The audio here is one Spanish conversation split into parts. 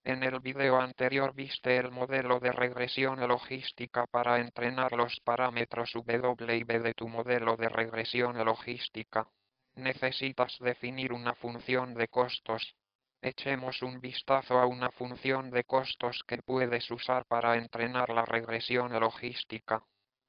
En el video anterior viste el modelo de regresión logística para entrenar los parámetros W y B de tu modelo de regresión logística. Necesitas definir una función de costos. Echemos un vistazo a una función de costos que puedes usar para entrenar la regresión logística.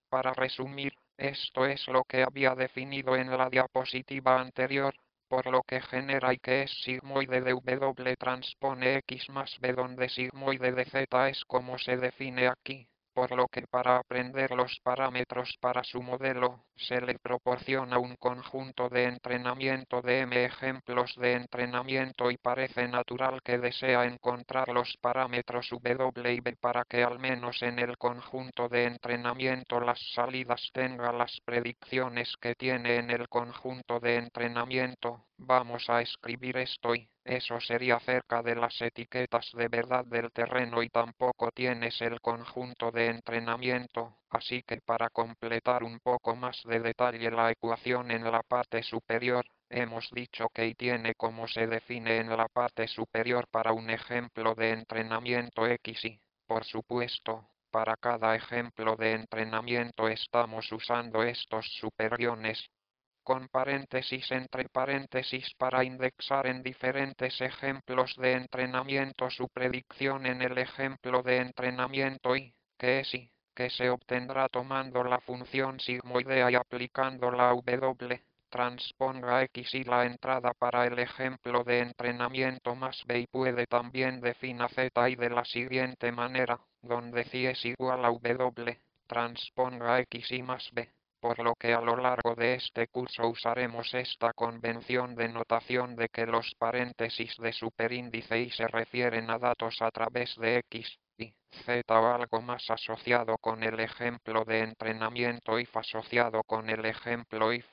Para resumir, esto es lo que había definido en la diapositiva anterior, por lo que genera y que es sigmoide de W transpone X más B donde sigmoide de Z es como se define aquí, por lo que para aprender los parámetros para su modelo, se le proporciona un conjunto de entrenamiento de M ejemplos de entrenamiento y parece natural que desea encontrar los parámetros W y B para que al menos en el conjunto de entrenamiento las salidas tenga las predicciones que tiene en el conjunto de entrenamiento. Vamos a escribir esto y eso sería cerca de las etiquetas de verdad del terreno y tampoco tienes el conjunto de entrenamiento, así que para completar un poco más de detalle la ecuación en la parte superior, hemos dicho que y tiene como se define en la parte superior para un ejemplo de entrenamiento X y, por supuesto, para cada ejemplo de entrenamiento estamos usando estos superiones con paréntesis entre paréntesis para indexar en diferentes ejemplos de entrenamiento su predicción en el ejemplo de entrenamiento y, que es y, que se obtendrá tomando la función sigmoidea y aplicando la W, transponga X y la entrada para el ejemplo de entrenamiento más B y puede también defina Z y de la siguiente manera, donde C es igual a W, transponga X y más B. Por lo que a lo largo de este curso usaremos esta convención de notación de que los paréntesis de superíndice y se refieren a datos a través de X, Y, Z o algo más asociado con el ejemplo de entrenamiento if asociado con el ejemplo if.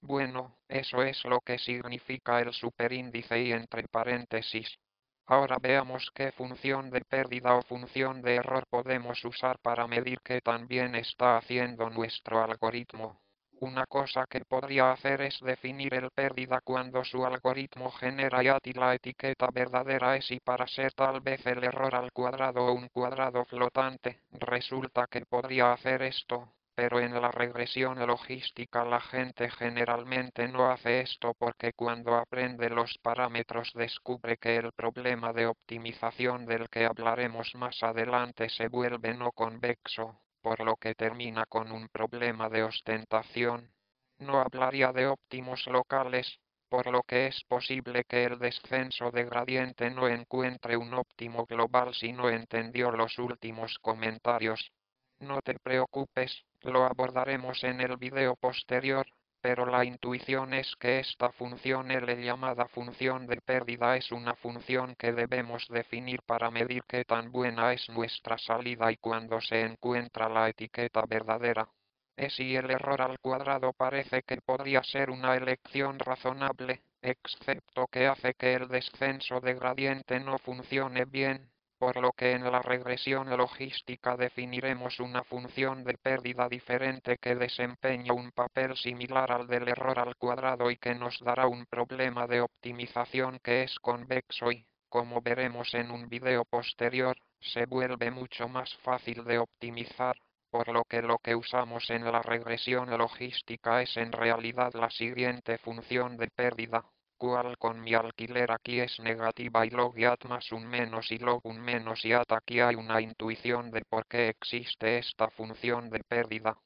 Bueno, eso es lo que significa el superíndice y entre paréntesis. Ahora veamos qué función de pérdida o función de error podemos usar para medir qué tan bien está haciendo nuestro algoritmo. Una cosa que podría hacer es definir el pérdida cuando su algoritmo genera y la etiqueta verdadera es y para ser tal vez el error al cuadrado o un cuadrado flotante. Resulta que podría hacer esto, pero en la regresión logística la gente generalmente no hace esto porque cuando aprende los parámetros descubre que el problema de optimización del que hablaremos más adelante se vuelve no convexo, por lo que termina con un problema de ostentación. No hablaría de óptimos locales, por lo que es posible que el descenso de gradiente no encuentre un óptimo global si no entendió los últimos comentarios. No te preocupes, lo abordaremos en el video posterior, pero la intuición es que esta función L llamada función de pérdida es una función que debemos definir para medir qué tan buena es nuestra salida y cuando se encuentra la etiqueta verdadera. Es y el error al cuadrado parece que podría ser una elección razonable, excepto que hace que el descenso de gradiente no funcione bien, por lo que en la regresión logística definiremos una función de pérdida diferente que desempeña un papel similar al del error al cuadrado y que nos dará un problema de optimización que es convexo y, como veremos en un video posterior, se vuelve mucho más fácil de optimizar, por lo que usamos en la regresión logística es en realidad la siguiente función de pérdida, cual con mi alquiler aquí es negativa y log y at más un menos y log un menos y at aquí hay una intuición de por qué existe esta función de pérdida.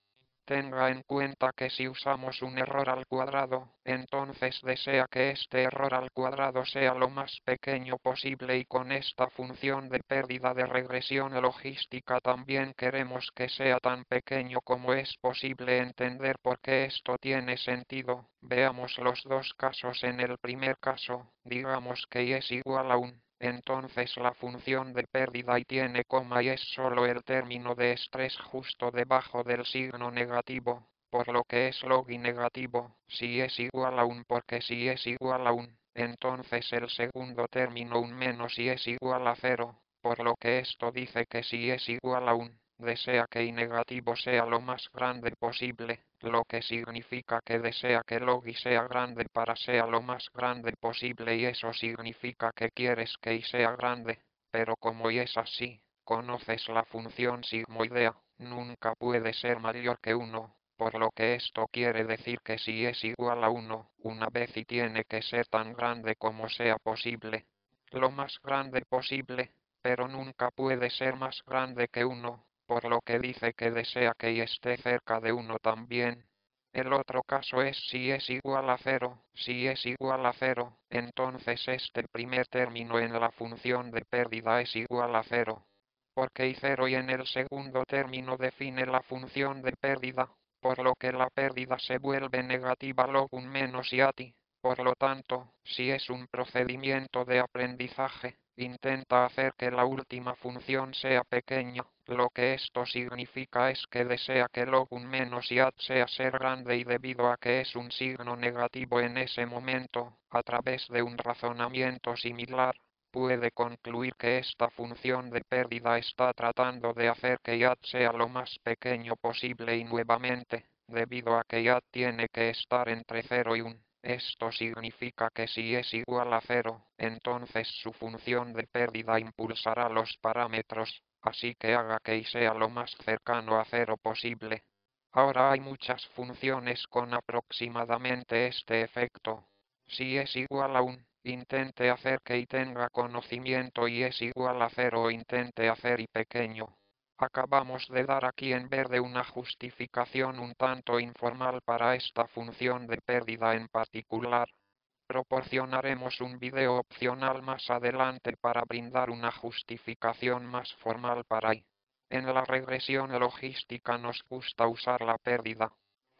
Tenga en cuenta que si usamos un error al cuadrado, entonces desea que este error al cuadrado sea lo más pequeño posible y con esta función de pérdida de regresión logística también queremos que sea tan pequeño como es posible entender por qué esto tiene sentido. Veamos los dos casos. En el primer caso, digamos que y es igual a 1. Entonces la función de pérdida y tiene coma y es solo el término de estrés justo debajo del signo negativo, por lo que es log y negativo, si es igual a 1 porque si es igual a 1, entonces el segundo término un menos y es igual a 0, por lo que esto dice que si es igual a 1, desea que y negativo sea lo más grande posible, lo que significa que desea que log y sea grande para sea lo más grande posible y eso significa que quieres que y sea grande. pero como y es así, conoces la función sigmoidea, nunca puede ser mayor que 1, por lo que esto quiere decir que si es igual a 1, una vez y tiene que ser tan grande como sea posible. Lo más grande posible, pero nunca puede ser más grande que 1, por lo que dice que desea que y esté cerca de 1 también. El otro caso es si es igual a 0. Si es igual a 0, entonces este primer término en la función de pérdida es igual a 0. Porque y 0 y en el segundo término define la función de pérdida, por lo que la pérdida se vuelve negativa log 1 menos y. Por lo tanto, si es un procedimiento de aprendizaje, intenta hacer que la última función sea pequeña. Lo que esto significa es que desea que log 1 menos y sea ser grande y debido a que es un signo negativo en ese momento, a través de un razonamiento similar, puede concluir que esta función de pérdida está tratando de hacer que y sea lo más pequeño posible y nuevamente, debido a que y tiene que estar entre 0 y 1. Esto significa que si es igual a 0, entonces su función de pérdida impulsará los parámetros, así que haga que y sea lo más cercano a 0 posible. Ahora hay muchas funciones con aproximadamente este efecto. Si es igual a 1, intente hacer que y tenga conocimiento y es igual a 0 o intente hacer y pequeño. Acabamos de dar aquí en verde una justificación un tanto informal para esta función de pérdida en particular. Proporcionaremos un video opcional más adelante para brindar una justificación más formal para y. En la regresión logística nos gusta usar la pérdida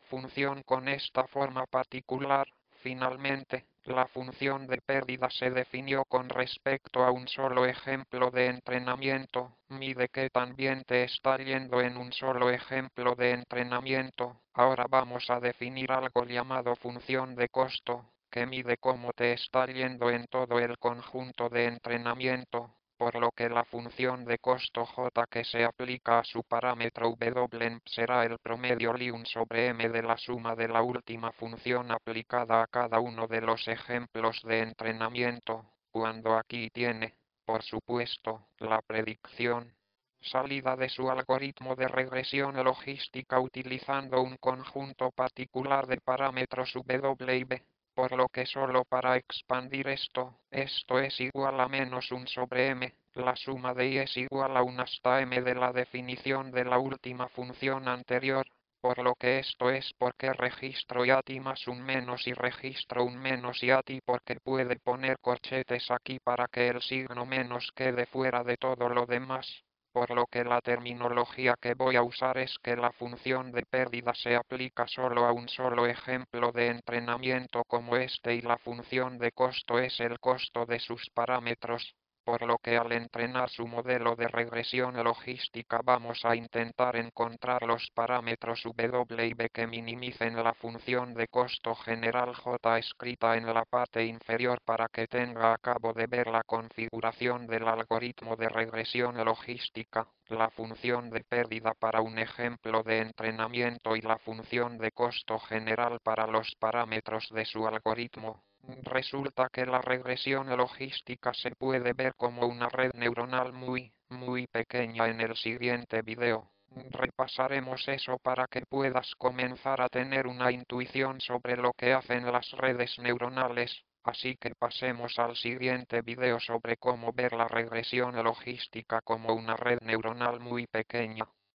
función con esta forma particular. Finalmente, la función de pérdida se definió con respecto a un solo ejemplo de entrenamiento. Mide que también te está yendo en un solo ejemplo de entrenamiento. Ahora vamos a definir algo llamado función de costo, que mide cómo te está yendo en todo el conjunto de entrenamiento, por lo que la función de costo j que se aplica a su parámetro w será el promedio Li1 sobre m de la suma de la última función aplicada a cada uno de los ejemplos de entrenamiento, cuando aquí tiene, por supuesto, la predicción salida de su algoritmo de regresión logística utilizando un conjunto particular de parámetros w y b. Por lo que solo para expandir esto es igual a menos 1 sobre m, la suma de y es igual a 1 hasta m de la definición de la última función anterior, por lo que esto es porque registro y más un menos y registro un menos y porque puede poner corchetes aquí para que el signo menos quede fuera de todo lo demás. Por lo que la terminología que voy a usar es que la función de pérdida se aplica solo a un solo ejemplo de entrenamiento como este y la función de costo es el costo de sus parámetros, por lo que al entrenar su modelo de regresión logística vamos a intentar encontrar los parámetros w y b que minimicen la función de costo general j escrita en la parte inferior para que tenga a cabo de ver la configuración del algoritmo de regresión logística, la función de pérdida para un ejemplo de entrenamiento y la función de costo general para los parámetros de su algoritmo. Resulta que la regresión logística se puede ver como una red neuronal muy pequeña en el siguiente video. Repasaremos eso para que puedas comenzar a tener una intuición sobre lo que hacen las redes neuronales, así que pasemos al siguiente video sobre cómo ver la regresión logística como una red neuronal muy pequeña.